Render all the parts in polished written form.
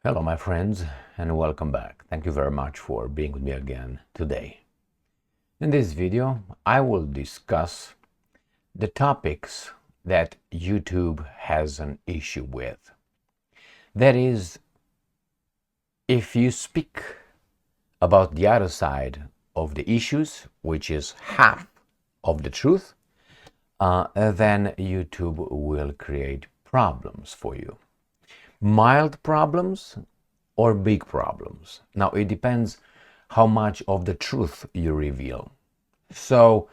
Hello my friends, and welcome back. Thank you very much for being with me again today. In this video I will discuss the topics that YouTube has an issue with. That is, if you speak about the other side of the issues, which is half of the truth, then YouTube will create problems for you. Mild problems or big problems. Now it depends how much of the truth you reveal. So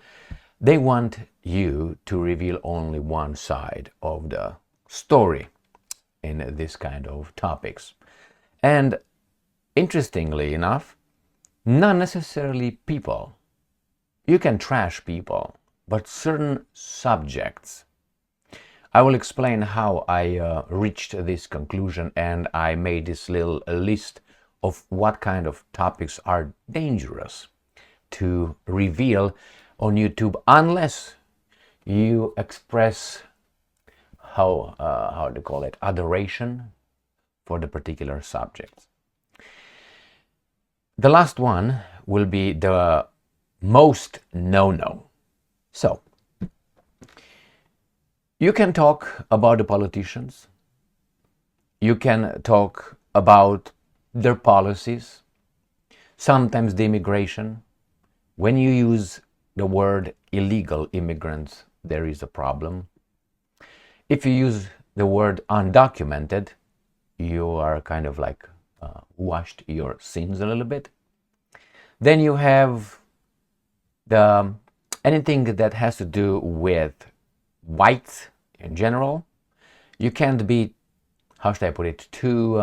they want you to reveal only one side of the story in this kind of topics. And interestingly enough, not necessarily people. You can trash people, but certain subjects. I will explain how I reached this conclusion, and I made this little list of what kind of topics are dangerous to reveal on YouTube unless you express how to call it, adoration for the particular subjects. The last one will be the most no-no. So you can talk about the politicians, you can talk about their policies, sometimes the immigration. When you use the word illegal immigrants, there is a problem. If you use the word undocumented, you are kind of like washed your sins a little bit. Then you have anything that has to do with whites in general. You can't be, how should I put it, too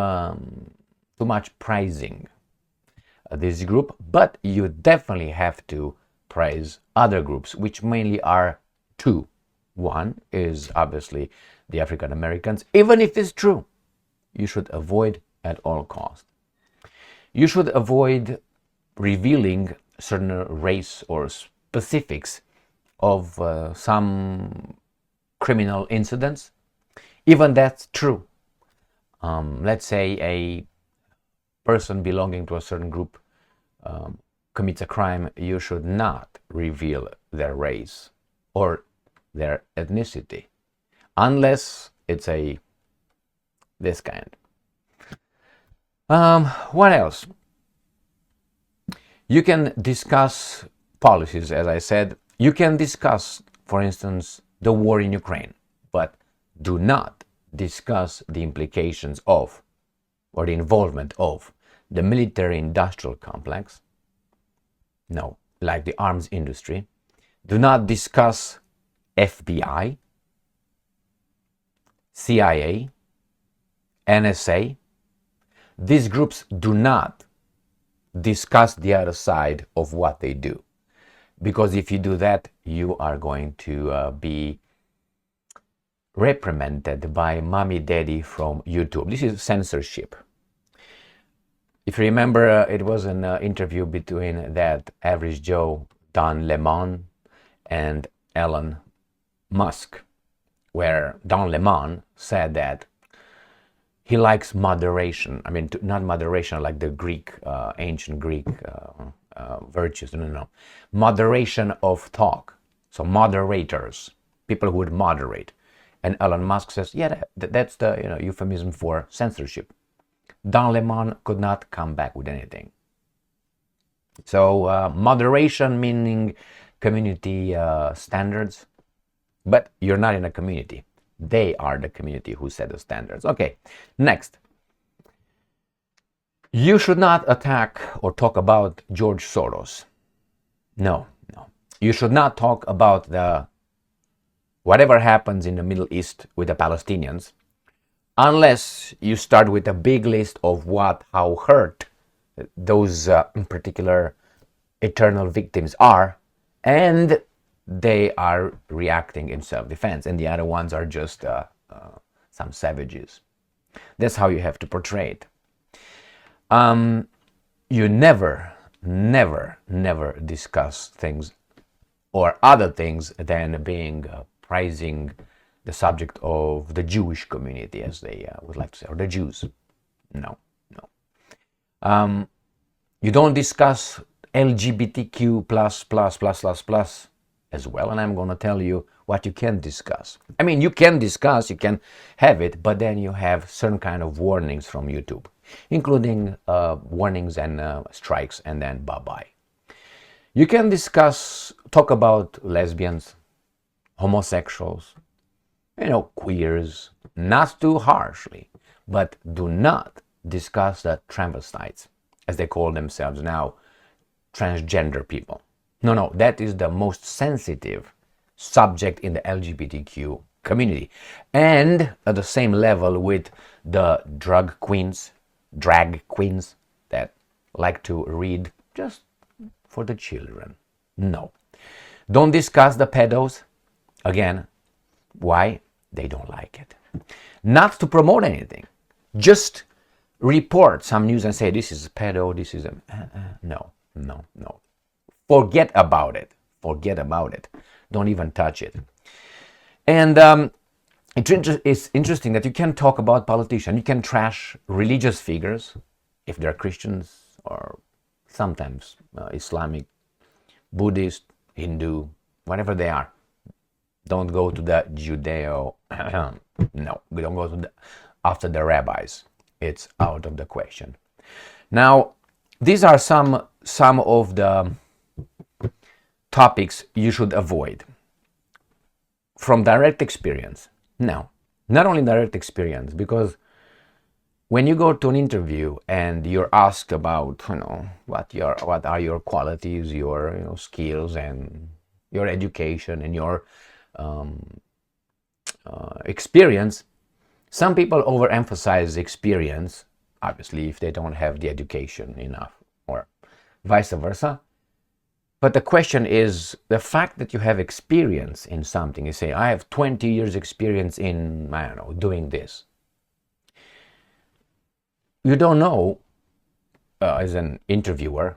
much praising this group, but you definitely have to praise other groups, which mainly are two. One is obviously the African Americans. Even if it's true, you should avoid at all costs. You should avoid revealing certain race or specifics of some criminal incidents. Even that's true. Let's say a person belonging to a certain group commits a crime, you should not reveal their race or their ethnicity unless it's this kind. What else? You can discuss policies, as I said. You can discuss, for instance, the war in Ukraine, but do not discuss the implications of or the involvement of the military-industrial complex. No, like the arms industry. Do not discuss FBI, CIA, NSA. These groups do not discuss the other side of what they do. Because if you do that, you are going to be reprimanded by mommy daddy from YouTube. This is censorship. If you remember, it was an interview between that average Joe, Don Lemon, and Elon Musk, where Don Lemon said that he likes moderation. I mean, not moderation like the Greek, ancient Greek virtues. No. Moderation of talk. So moderators, people who would moderate. And Elon Musk says, yeah, that's the euphemism for censorship. Don Lemon could not come back with anything. So moderation meaning community standards, but you're not in a community. They are the community who set the standards. Okay, next. You should not attack or talk about George Soros. No. You should not talk about whatever happens in the Middle East with the Palestinians, unless you start with a big list of how hurt those in particular eternal victims are, and they are reacting in self-defense, and the other ones are just some savages. That's how you have to portray it. You never discuss things or other things than being praising the subject of the Jewish community, as they would like to say, or the Jews. No, You don't discuss LGBTQ plus as well, and I'm going to tell you what you can discuss. I mean, you can discuss, you can have it, but then you have certain kind of warnings from YouTube, including warnings and strikes, and then bye-bye. You can talk about lesbians, homosexuals, queers, not too harshly, but do not discuss the transvestites, as they call themselves now, transgender people. No, that is the most sensitive subject in the LGBTQ community. And at the same level with the drag queens that like to read just for the children. No. Don't discuss the pedos. Again, why? They don't like it. Not to promote anything. Just report some news and say this is a pedo, this is a... No. Forget about it. Don't even touch it. And it's interesting that you can talk about politicians. You can trash religious figures, if they're Christians or sometimes Islamic, Buddhist, Hindu, whatever they are. Don't go to the Judeo. No, we don't go to after the rabbis. It's out of the question. Now, these are some of the topics you should avoid from direct experience. Now, not only direct experience, because when you go to an interview and you're asked about, what are your qualities, your skills, and your education and your experience, some people overemphasize experience, obviously, if they don't have the education enough, or vice versa. But the question is, the fact that you have experience in something, you say, I have 20 years experience in, doing this. You don't know, as an interviewer,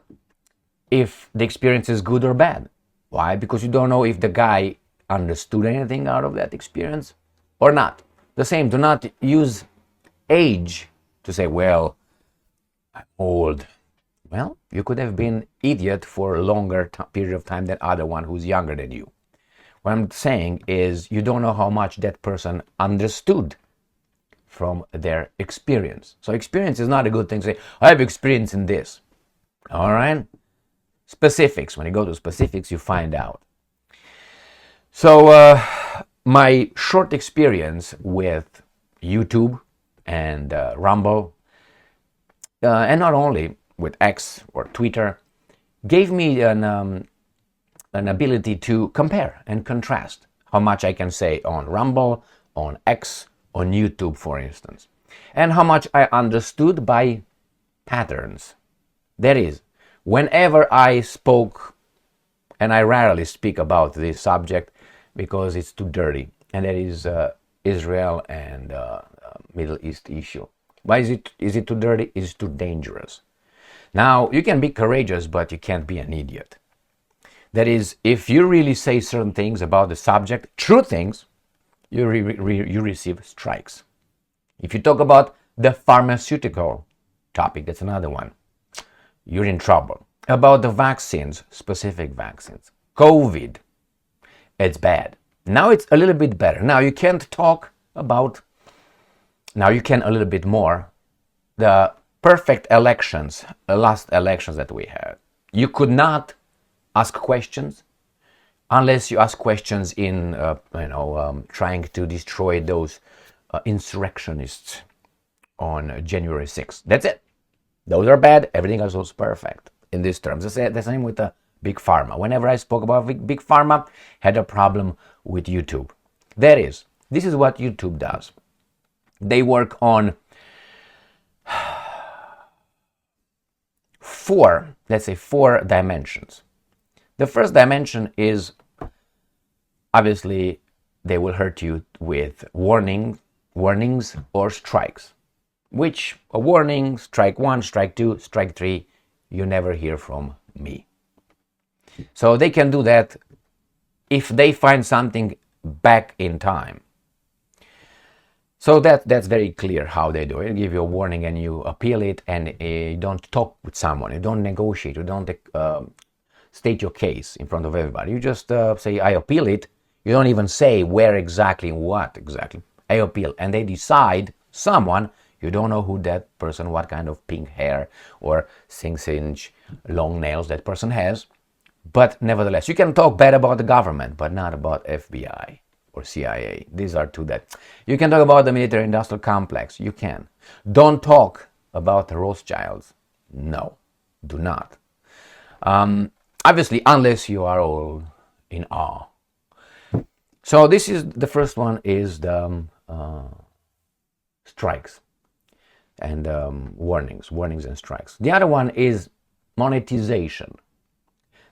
if the experience is good or bad. Why? Because you don't know if the guy understood anything out of that experience or not. The same, do not use age to say, well, I'm old. Well, you could have been idiot for a longer period of time than other one who's younger than you. What I'm saying is you don't know how much that person understood from their experience. So experience is not a good thing to say, I have experience in this. All right? Specifics. When you go to specifics, you find out. So my short experience with YouTube and Rumble, and not only with X or Twitter, gave me an ability to compare and contrast how much I can say on Rumble, on X, on YouTube, for instance, and how much I understood by patterns. That is, whenever I spoke, and I rarely speak about this subject because it's too dirty, and that is Israel and Middle East issue. Why is it too dirty? It's too dangerous. Now, you can be courageous, but you can't be an idiot. That is, if you really say certain things about the subject, true things, you receive strikes. If you talk about the pharmaceutical topic, that's another one, you're in trouble. About the vaccines, specific vaccines, COVID, it's bad. Now it's a little bit better. Now you can't talk about, now you can a little bit more, the perfect elections, the last elections that we had. You could not ask questions unless you ask questions in, trying to destroy those insurrectionists on January 6th. That's it. Those are bad. Everything else was perfect in these terms. The same with the Big Pharma. Whenever I spoke about Big Pharma, had a problem with YouTube. This is what YouTube does. They work on four dimensions. The first dimension is, obviously, they will hurt you with warnings or strikes. Which a warning, strike 1, strike 2, strike 3, you never hear from me. So they can do that if they find something back in time. So that's very clear how they do it. They give you a warning and you appeal it, and you don't talk with someone, you don't negotiate, you don't state your case in front of everybody. You just say, I appeal it. You don't even say where exactly, what exactly. I appeal. And they decide someone, you don't know who that person, what kind of pink hair or 6-inch long nails that person has. But nevertheless, you can talk bad about the government, but not about FBI or CIA. These are two that you can talk about. The military industrial complex, you can. Don't talk about the Rothschilds. No, do not. Obviously, unless you are all in awe. So this is the first one, is the strikes and warnings and strikes. The other one is monetization.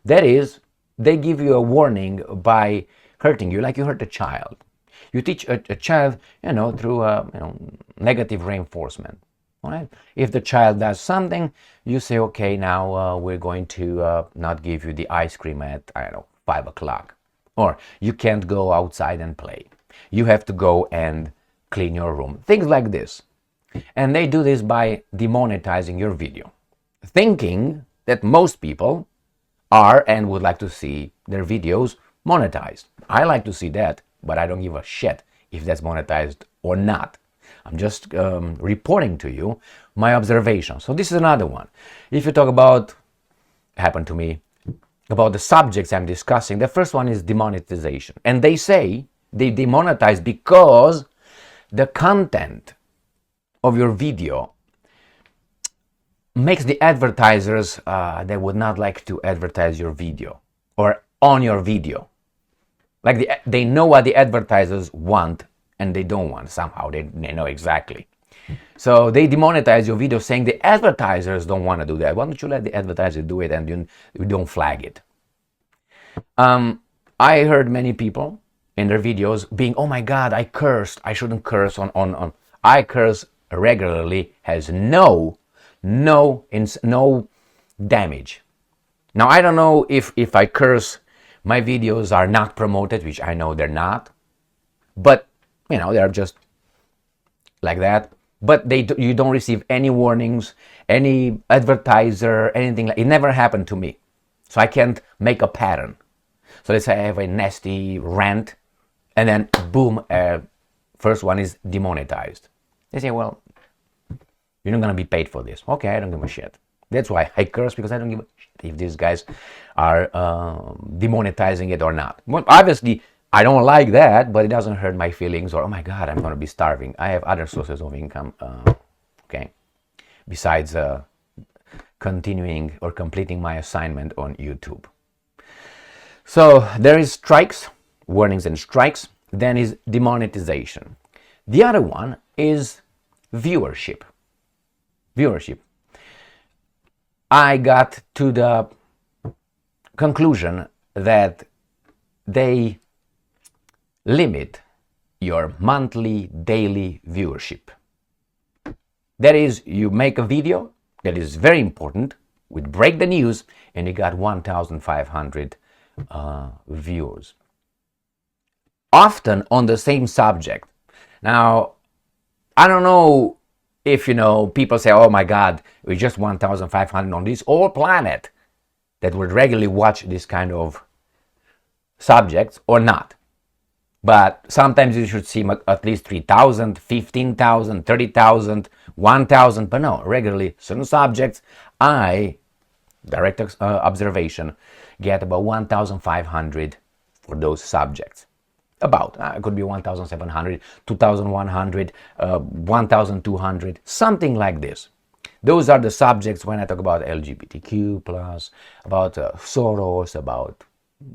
That is, they give you a warning by hurting you, like you hurt a child. You teach a child, through negative reinforcement. All right? If the child does something, you say, okay, now we're going to not give you the ice cream at, 5 o'clock. Or you can't go outside and play. You have to go and clean your room. Things like this. And they do this by demonetizing your video, thinking that most people are and would like to see their videos monetized. I like to see that, but I don't give a shit if that's monetized or not. I'm just reporting to you my observation. So this is another one. If you talk about, happened to me, about the subjects I'm discussing, the first one is demonetization. And they say they demonetize because the content of your video makes the advertisers they would not like to advertise your video or on your video. Like they know what the advertisers want and they don't want. Somehow they know exactly. So they demonetize your video, saying the advertisers don't want to do that. Why don't you let the advertiser do it and you don't flag it? I heard many people in their videos being, oh my God, I cursed. I shouldn't curse on. I curse regularly, has no damage. Now I don't know if I curse, my videos are not promoted, which I know they're not, but they're just like that. But you don't receive any warnings, any advertiser, anything like it. Never happened to me, so I can't make a pattern. So let's say I have a nasty rant, and then boom, first one is demonetized. They say, well, you're not gonna be paid for this. Okay, I don't give a shit. That's why I curse, because I don't give a shit if these guys are demonetizing it or not. Well, obviously, I don't like that, but it doesn't hurt my feelings or, oh my God, I'm going to be starving. I have other sources of income, okay, besides continuing or completing my assignment on YouTube. So there is strikes, warnings and strikes, then is demonetization. The other one is viewership. I got to the conclusion that they limit your monthly, daily viewership. That is, you make a video that is very important, we break the news, and you got 1,500 viewers. Often on the same subject. Now, I don't know if, people say, oh my God, we just 1,500 on this whole planet that would regularly watch this kind of subjects or not. But sometimes you should see at least 3,000, 15,000, 30,000, 1,000, but no, regularly certain subjects, direct observation, get about 1,500 for those subjects. About, it could be 1,700, 2,100, 1,200, something like this. Those are the subjects when I talk about LGBTQ+, about Soros, about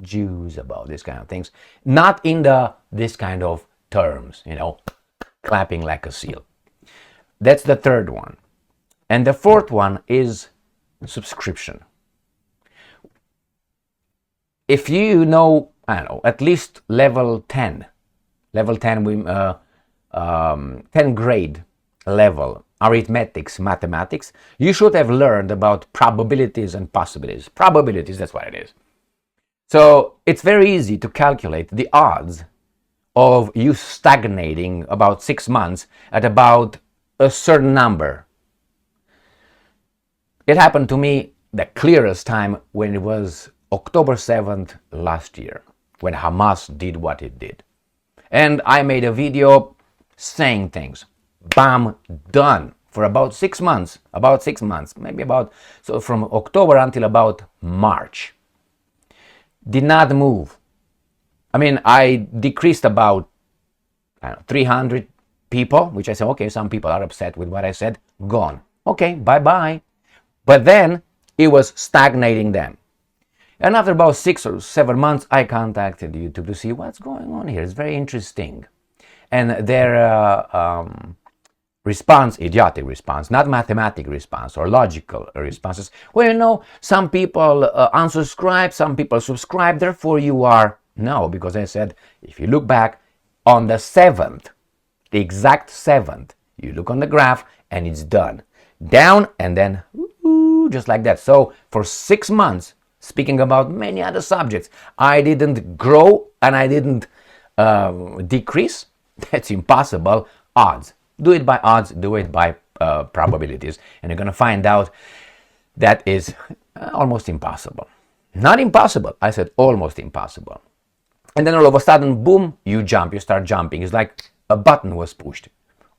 Jews, about this kind of things. Not in this kind of terms, clapping like a seal. That's the third one. And the fourth one is subscription. If you know, at least level 10, 10 grade level, arithmetics, mathematics, you should have learned about probabilities and possibilities. Probabilities, that's what it is. So it's very easy to calculate the odds of you stagnating about 6 months at about a certain number. It happened to me the clearest time when it was October 7th last year, when Hamas did what it did. And I made a video saying things. Bam, done. For about 6 months, maybe about, so from October until about March. Did not move. I mean, I decreased about 300 people, which I said, okay, some people are upset with what I said, gone. Okay, bye-bye. But then it was stagnating them. And after about 6 or 7 months, I contacted YouTube to see what's going on here. It's very interesting. And their response, idiotic response, not mathematic response or logical responses. Well, you know, some people unsubscribe, some people subscribe, therefore you are... No, because I said, if you look back on the 7th, the exact 7th, you look on the graph and it's done. Down and then just like that. So for 6 months, speaking about many other subjects, I didn't grow and I didn't decrease. That's impossible. Odds. Do it by odds, do it by probabilities. And you're going to find out that is almost impossible. Not impossible. I said almost impossible. And then all of a sudden, boom, you jump, you start jumping. It's like a button was pushed.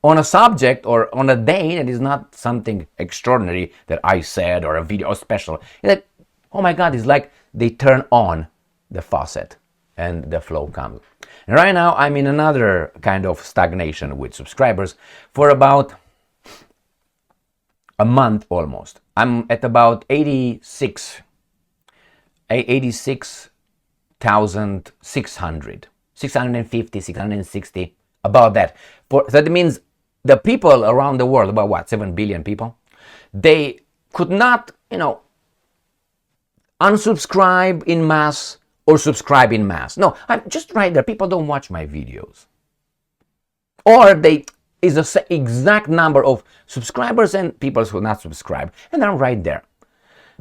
On a subject or on a day that is not something extraordinary that I said or a video or special. It's like, oh my God, it's like they turn on the faucet and the flow comes. And right now, I'm in another kind of stagnation with subscribers for about a month almost. I'm at about 86,600, 650, 660, about that. So that means the people around the world, about what, 7 billion people, they could not, unsubscribe in mass or subscribe in mass. No, I'm just right there. People don't watch my videos. Or they is the exact number of subscribers and people who not subscribe. And I'm right there.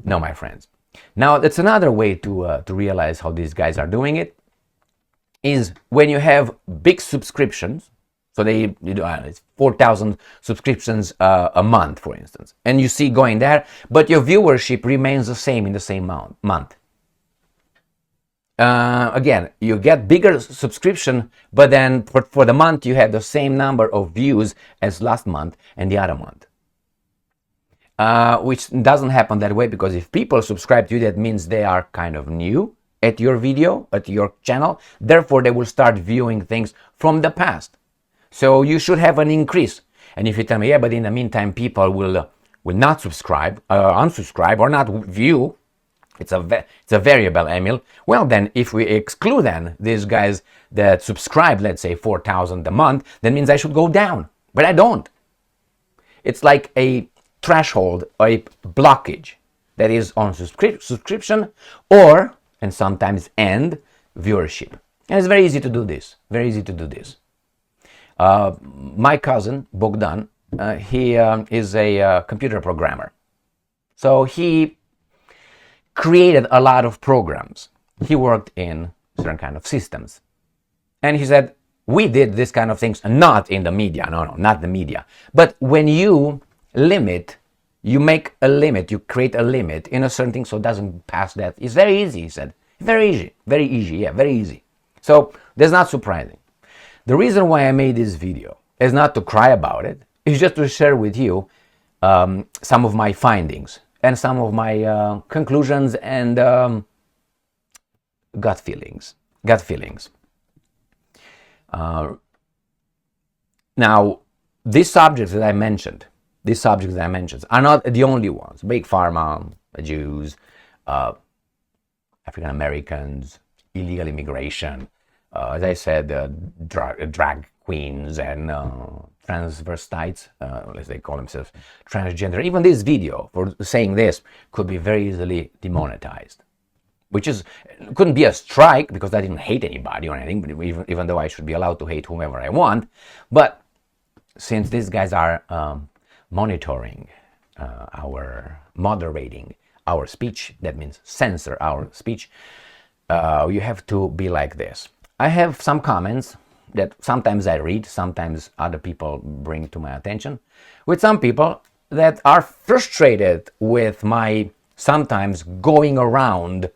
No, my friends. Now, that's another way to realize how these guys are doing it, is when you have big subscriptions, so it's 4,000 subscriptions a month, for instance, and you see going there, but your viewership remains the same in the same month. Again, you get bigger subscription, but then for the month you have the same number of views as last month and the other month. Which doesn't happen that way, because if people subscribe to you, that means they are kind of new at your video, at your channel. Therefore, they will start viewing things from the past. So you should have an increase. And if you tell me, yeah, but in the meantime, people will not subscribe, unsubscribe, or not view, it's a variable, Emil. Well, then, if we exclude then these guys that subscribe, let's say 4,000 a month, that means I should go down. But I don't. It's like a threshold, a blockage that is on subscription or, and sometimes, end viewership. And it's very easy to do this. Very easy to do this. My cousin, Bogdan, he is a computer programmer. So he created a lot of programs. He worked in certain kind of systems. And he said, we did this kind of things, not in the media. No, not the media. But when you limit, you make a limit, you create a limit in a certain thing so it doesn't pass that. It's very easy, he said. Very easy, very easy. So that's not surprising. The reason why I made this video is not to cry about it, it's just to share with you some of my findings and some of my conclusions and gut feelings. Now, these subjects that I mentioned are not the only ones. Big Pharma, Jews, African Americans, illegal immigration, as I said, drag queens and transvestites, as they call themselves, transgender. Even this video for saying this could be very easily demonetized, which couldn't be a strike because I didn't hate anybody or anything, but even though I should be allowed to hate whomever I want. But since these guys are moderating our speech, that means censor our speech, you have to be like this. I have some comments that sometimes I read, sometimes other people bring to my attention, with some people that are frustrated with my sometimes going around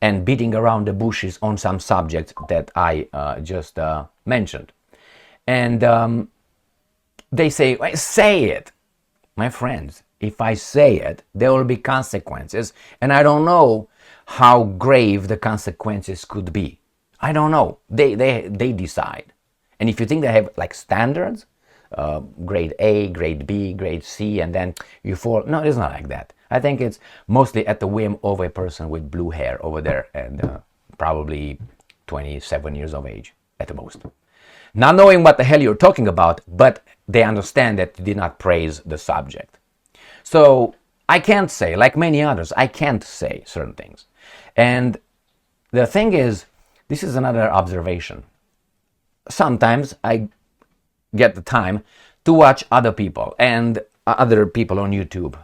and beating around the bushes on some subjects that I just mentioned. And they say it. My friends, if I say it, there will be consequences, and I don't know how grave the consequences could be. I don't know. They decide. And if you think they have like standards, grade A, grade B, grade C, and then you fall. No, it's not like that. I think it's mostly at the whim of a person with blue hair over there and probably 27 years of age at the most. Not knowing what the hell you're talking about, but they understand that you did not praise the subject. So I can't say, like many others, I can't say certain things. And the thing is, this is another observation. Sometimes I get the time to watch other people and other people on YouTube.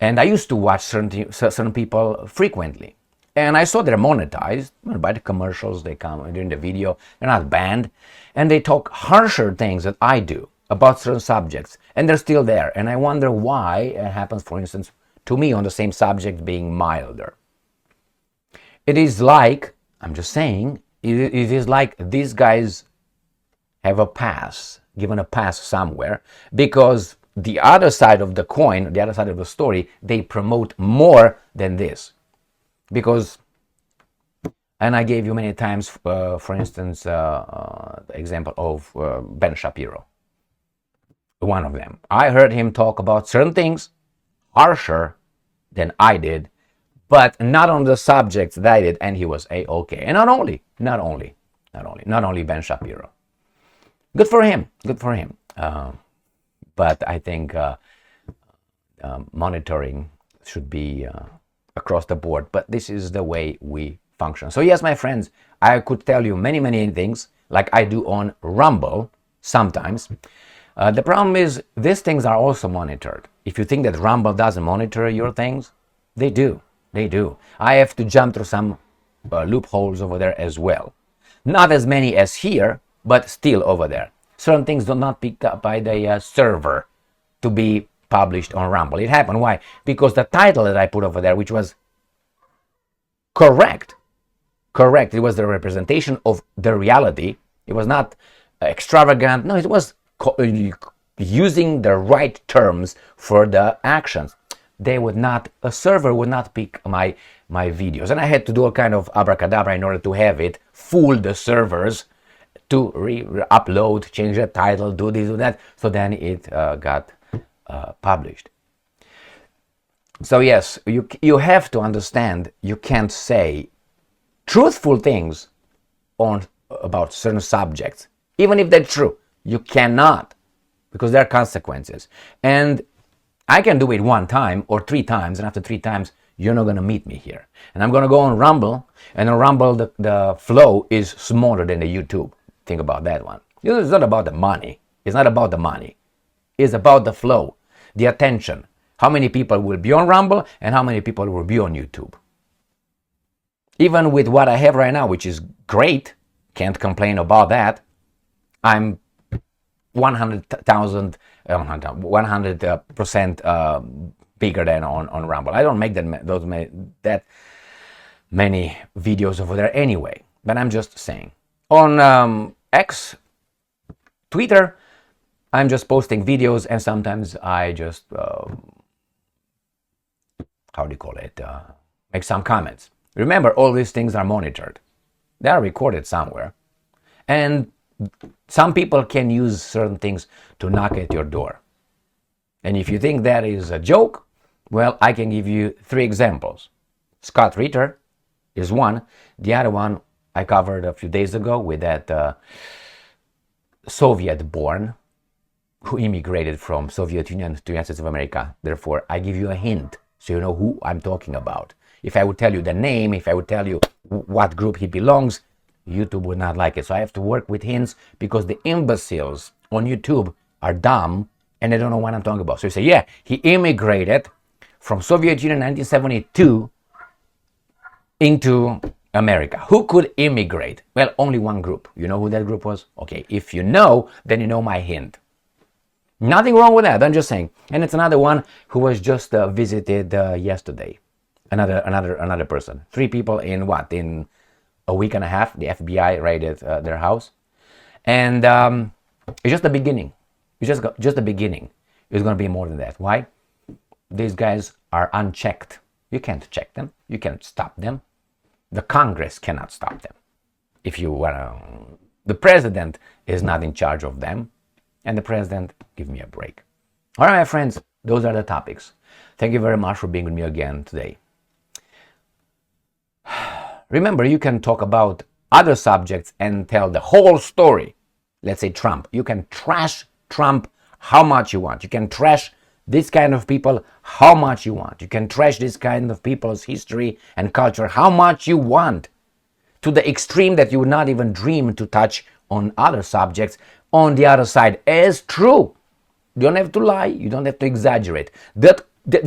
And I used to watch certain people frequently. And I saw they're monetized by the commercials, they come during the video, they're not banned. And they talk harsher things that I do about certain subjects. And they're still there. And I wonder why it happens, for instance, to me on the same subject being milder. It is like, I'm just saying, it is like these guys have a pass, given a pass somewhere, because the other side of the coin, the other side of the story, they promote more than this. Because, and I gave you many times, for instance, the example of Ben Shapiro. One of them. I heard him talk about certain things harsher than I did, but not on the subjects that I did, and he was A-okay. And not only Ben Shapiro. Good for him. But I think monitoring should be across the board. But this is the way we function. So yes, my friends, I could tell you many things like I do on Rumble sometimes. The problem is these things are also monitored. If you think that Rumble doesn't monitor your things, they do. I have to jump through some loopholes over there as well. Not as many as here, but still over there. Certain things do not pick up by the server to be published on Rumble. It happened. Why? Because the title that I put over there, which was correct, it was the representation of the reality. It was not extravagant. No, it was using the right terms for the actions. A server would not pick my videos. And I had to do all kind of abracadabra in order to have it fool the servers to upload, change the title, do this, do that. So then it got published. So yes, you have to understand you can't say truthful things about certain subjects. Even if they're true, you cannot, because there are consequences. And I can do it one time or 3 times, and after 3 times, you're not going to meet me here. And I'm going to go on Rumble, and on Rumble, the flow is smaller than the YouTube. Think about that one. It's not about the money. It's about the flow, the attention. How many people will be on Rumble, and how many people will be on YouTube. Even with what I have right now, which is great, can't complain about that. I'm 100% bigger than on Rumble. I don't make that many videos over there anyway, but I'm just saying. On X, Twitter, I'm just posting videos, and sometimes I just, make some comments. Remember, all these things are monitored. They are recorded somewhere. And some people can use certain things to knock at your door. And if you think that is a joke, well, I can give you 3 examples. Scott Ritter is one. The other one I covered a few days ago with that Soviet-born who immigrated from Soviet Union to the United States of America. Therefore, I give you a hint so you know who I'm talking about. If I would tell you the name, if I would tell you what group he belongs, YouTube would not like it. So I have to work with hints because the imbeciles on YouTube are dumb and they don't know what I'm talking about. So you say, yeah, he immigrated from Soviet Union in 1972 into America. Who could immigrate? Well, only one group. You know who that group was? Okay, if you know, then you know my hint. Nothing wrong with that, I'm just saying. And it's another one who was just visited yesterday. Another person. 3 people in what? In a week and a half, the FBI raided their house. And it's just the beginning. It's just the beginning. It's going to be more than that. Why? These guys are unchecked. You can't check them. You can't stop them. The Congress cannot stop them. If you want to, the president is not in charge of them. And the president, give me a break. All right, my friends, those are the topics. Thank you very much for being with me again today. Remember, you can talk about other subjects and tell the whole story. Let's say Trump. You can trash Trump how much you want. You can trash this kind of people how much you want. You can trash this kind of people's history and culture how much you want, to the extreme that you would not even dream to touch on other subjects on the other side as true. You don't have to lie. You don't have to exaggerate.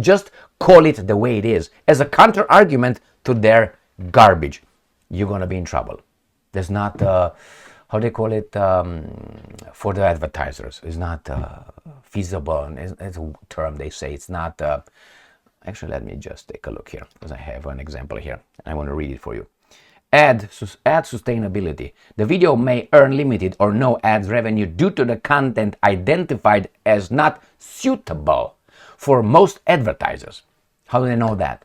Just call it the way it is as a counter argument to their garbage. You're going to be in trouble. There's not, how they call it, for the advertisers. It's not feasible. It's a term they say. It's not, actually, let me just take a look here because I have an example here. I want to read it for you. Ad sustainability. The video may earn limited or no ads revenue due to the content identified as not suitable for most advertisers. How do they know that?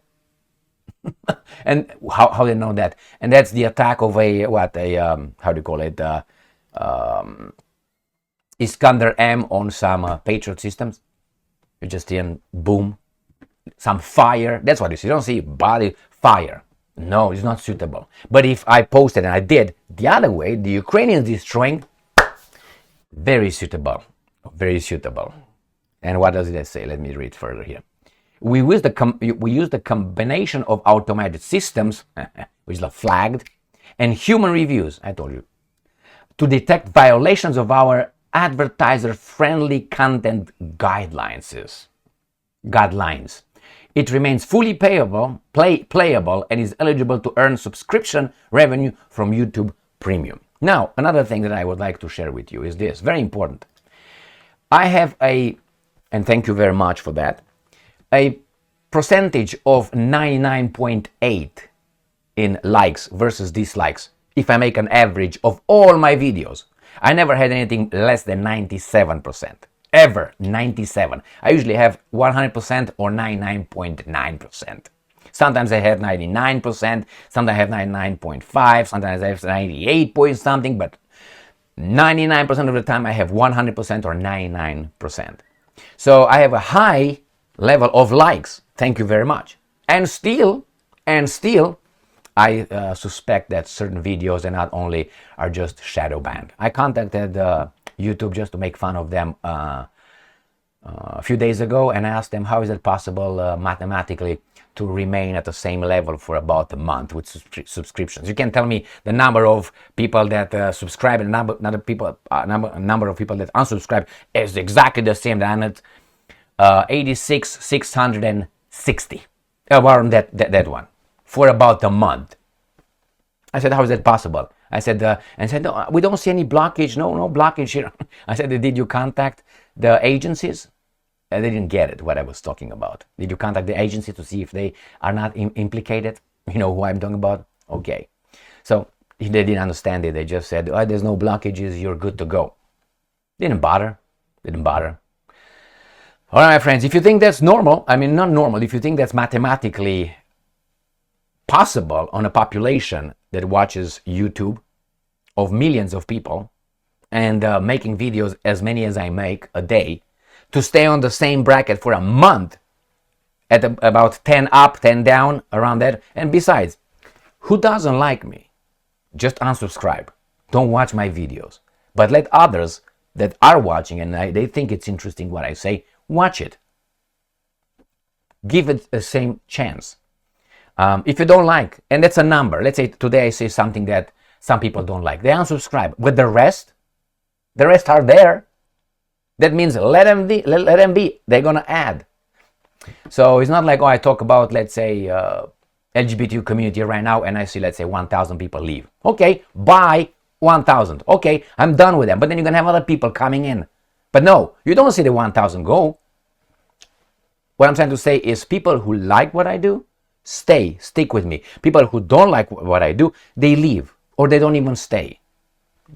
And how they know that? And that's the attack of how do you call it? Iskander M on some Patriot systems. You just hear boom, some fire. That's what you see. You don't see body fire. No, it's not suitable. But if I posted, and I did, the other way, the Ukrainians destroying, very suitable. Very suitable. And what does it say? Let me read further here. We use the combination of automated systems, which are flagged, and human reviews, I told you, to detect violations of our advertiser-friendly content guidelines. It remains fully playable, and is eligible to earn subscription revenue from YouTube Premium. Now, another thing that I would like to share with you is this, very important. I have and thank you very much for that, a percentage of 99.8 in likes versus dislikes if I make an average of all my videos. I never had anything less than 97%. Ever 97. I usually have 100% or 99.9%. Sometimes I have 99%, sometimes I have 99.5%, sometimes I have 98 point something, but 99% of the time I have 100% or 99%. So I have a high level of likes. Thank you very much. And still, I suspect that certain videos and not only are just shadow banned. I contacted YouTube just to make fun of them a few days ago, and I asked them how is it possible mathematically to remain at the same level for about a month with subscriptions. You can tell me the number of people that subscribe and number of people that unsubscribe is exactly the same. I'm at 86,660 around that one for about a month. I said, how is that possible? I said, no, we don't see any blockage. No blockage here. I said, did you contact the agencies? They didn't get it, what I was talking about. Did you contact the agency to see if they are not implicated? You know who I'm talking about? Okay. So they didn't understand it. They just said, oh, there's no blockages. You're good to go. Didn't bother. All right, my friends, if you think that's normal, not normal, if you think that's mathematically possible on a population that watches YouTube of millions of people and making videos as many as I make a day, to stay on the same bracket for a month at about 10 up, 10 down, around that. And besides, who doesn't like me? Just unsubscribe. Don't watch my videos. But let others that are watching and they think it's interesting what I say, watch it. Give it the same chance. If you don't like, and that's a number, let's say today I say something that some people don't like, they unsubscribe. But the rest are there. That means let them be. They're gonna add. So it's not like, I talk about, let's say, LGBTQ community right now and I see, let's say, 1,000 people leave. Okay, bye, 1,000. Okay, I'm done with them. But then you're going to have other people coming in. But no, you don't see the 1,000 go. What I'm trying to say is people who like what I do, stick with me. People who don't like what I do, they leave or they don't even stay.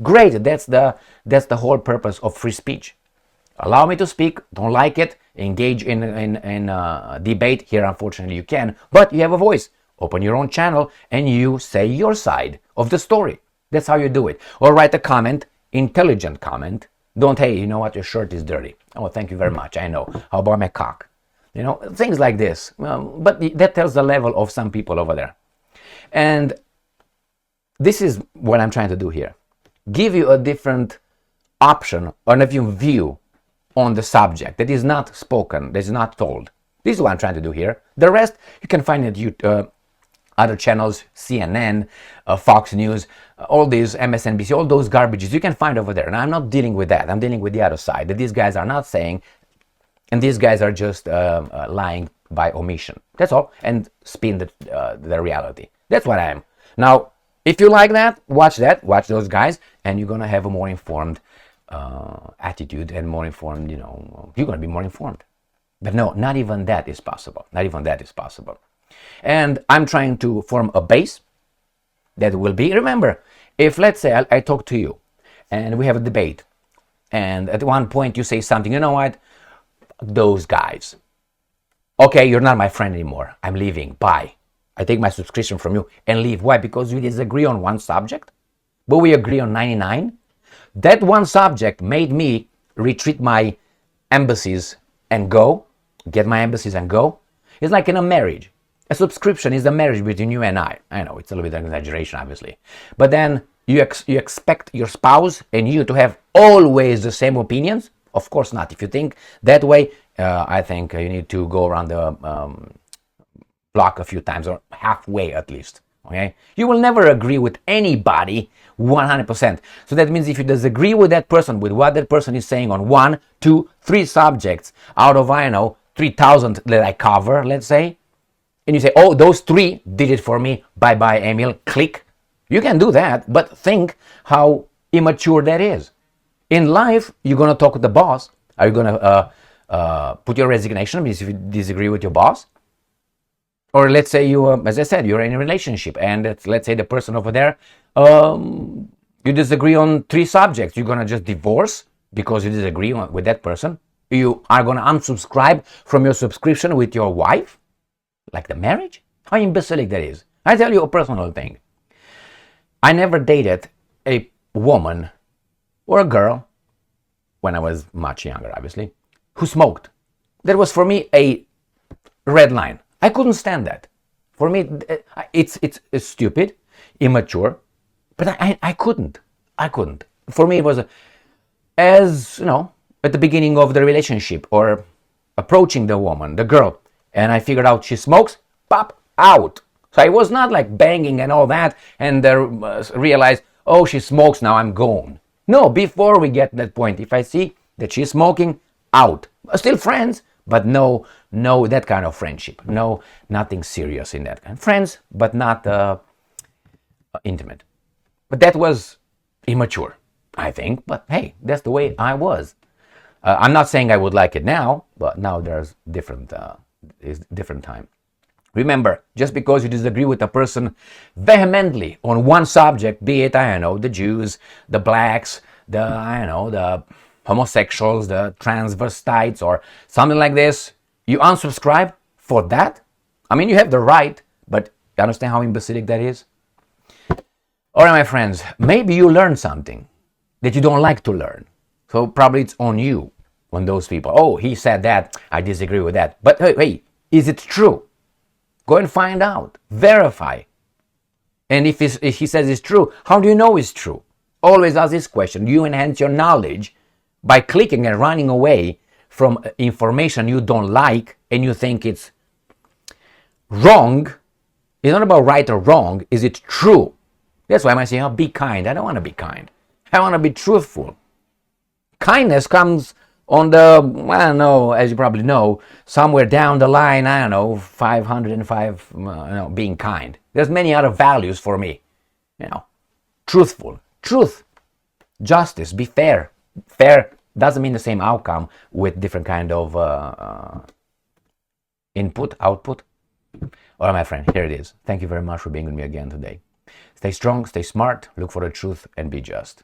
Great, that's the whole purpose of free speech. Allow me to speak, don't like it, engage in debate. Here, unfortunately, you can, but you have a voice. Open your own channel and you say your side of the story. That's how you do it. Or write a comment, intelligent comment. Don't, hey, you know what, your shirt is dirty. Oh, thank you very much, I know. How about my cock? You know, things like this. But that tells the level of some people over there. And this is what I'm trying to do here. Give you a different option or a different view on the subject that is not spoken, that is not told. This is what I'm trying to do here. The rest you can find at other channels, CNN, Fox News, all these MSNBC, all those garbages you can find over there. And I'm not dealing with that. I'm dealing with the other side that these guys are not saying, and these guys are just lying by omission. That's all, and spin the reality. That's what I am. Now, if you like that, watch those guys, and you're gonna have a more informed attitude and more informed. You know, you're gonna be more informed. But no, not even that is possible. Not even that is possible. And I'm trying to form a base that will be. Remember, if let's say I talk to you, and we have a debate, and at one point you say something. You know what? Those guys. Okay, you're not my friend anymore. I'm leaving. Bye. I take my subscription from you and leave. Why? Because we disagree on one subject, but we agree on 99. That one subject made me retreat my embassies and go, get my embassies and go. It's like in a marriage. A subscription is a marriage between you and I. I know it's a little bit of an exaggeration, obviously. But then you expect your spouse and you to have always the same opinions? Of course not. If you think that way, I think you need to go around the block a few times, or halfway at least. Okay, you will never agree with anybody 100%. So that means if you disagree with that person, with what that person is saying on 1, 2, 3 subjects out of, I know, 3,000 that I cover, let's say, and you say, oh, those 3 did it for me, bye bye, Emil, click. You can do that, but think how immature that is. In life, you're going to talk with the boss. Are you going to put your resignation if you disagree with your boss? Or let's say you, as I said, you're in a relationship, and let's say the person over there, you disagree on 3 subjects. You're going to just divorce because you disagree with that person. You are going to unsubscribe from your subscription with your wife? Like the marriage? How imbecilic that is. I tell you a personal thing. I never dated a woman or a girl, when I was much younger, obviously, who smoked. That was for me a red line. I couldn't stand that. For me, it's stupid, immature, but I couldn't. For me, it was, as you know, at the beginning of the relationship or approaching the woman, the girl, and I figured out she smokes, pop, out. So I was not like banging and all that and realize, oh, she smokes, now I'm gone. No, before we get to that point, if I see that she's smoking, out. Still friends, but no that kind of friendship. No, nothing serious in that kind. Friends, but not intimate. But that was immature, I think. But hey, that's the way I was. I'm not saying I would like it now, but now there's different time. Remember, just because you disagree with a person vehemently on one subject, be it, I don't know, the Jews, the blacks, the homosexuals, the transvestites, or something like this, you unsubscribe for that? I mean, you have the right, but you understand how imbecilic that is? All right, my friends, maybe you learned something that you don't like to learn. So probably it's on you, on those people. Oh, he said that, I disagree with that. But hey, is it true? Go and find out. Verify. And if he says it's true, how do you know it's true? Always ask this question. You enhance your knowledge by clicking and running away from information you don't like and you think it's wrong. It's not about right or wrong. Is it true? That's why I'm saying, oh, be kind. I don't want to be kind. I want to be truthful. Kindness comes on the, I don't know, as you probably know, somewhere down the line, I don't know, 505, being kind. There's many other values for me, truthful, truth, justice, be fair. Fair doesn't mean the same outcome with different kind of input, output. All right, my friend, here it is. Thank you very much for being with me again today. Stay strong, stay smart, look for the truth, and be just.